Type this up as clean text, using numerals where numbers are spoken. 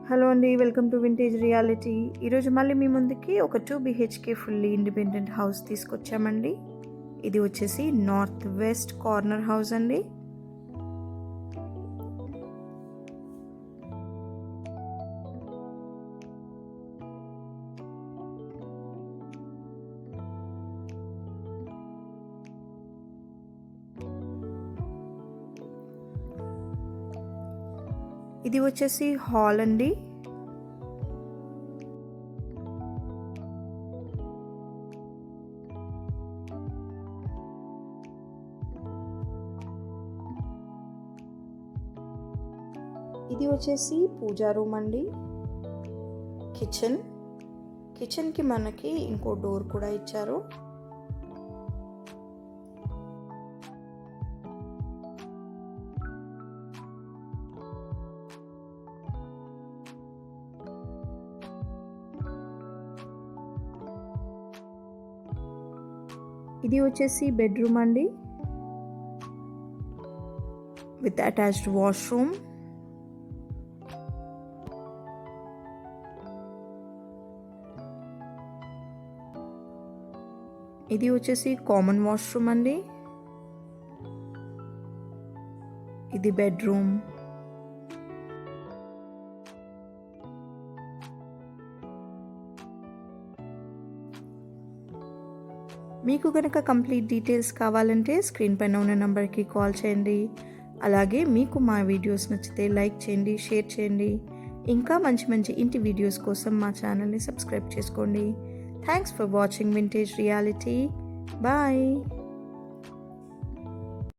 Hello అండి, welcome to vintage reality. ఈరోజు మళ్ళీ మీ ముందుకి ఒక 2 BHK ఫుల్లీ ఇండిపెండెంట్ హౌస్ తీసుకొచ్చామండి. ఇది వచ్చేసి నార్త్ వెస్ట్ కార్నర్ హౌస్ అండి. ఇది వచ్చేసి హాల్ అండి. ఇది వచ్చేసి పూజా రూమ్ అండి. కిచెన్కి మనకి ఇంకో డోర్ కూడా ఇచ్చారు. ఇది వచ్చేసి బెడ్రూమ్ అండి విత్ అటాచ్డ్ వాష్రూమ్. ఇది వచ్చేసి కామన్ వాష్రూమ్ అండి. ఇది బెడ్రూమ్. మీకు కనుక కంప్లీట్ డీటెయిల్స్ కావాలంటే స్క్రీన్ పైన ఉన్న నెంబర్కి కాల్ చేయండి. అలాగే మీకు మా వీడియోస్ నచ్చితే లైక్ చేయండి, షేర్ చేయండి. ఇంకా మంచి మంచి ఇంటి వీడియోస్ కోసం మా ఛానల్ని సబ్స్క్రైబ్ చేసుకోండి. Thanks for watching vintage reality. Bye.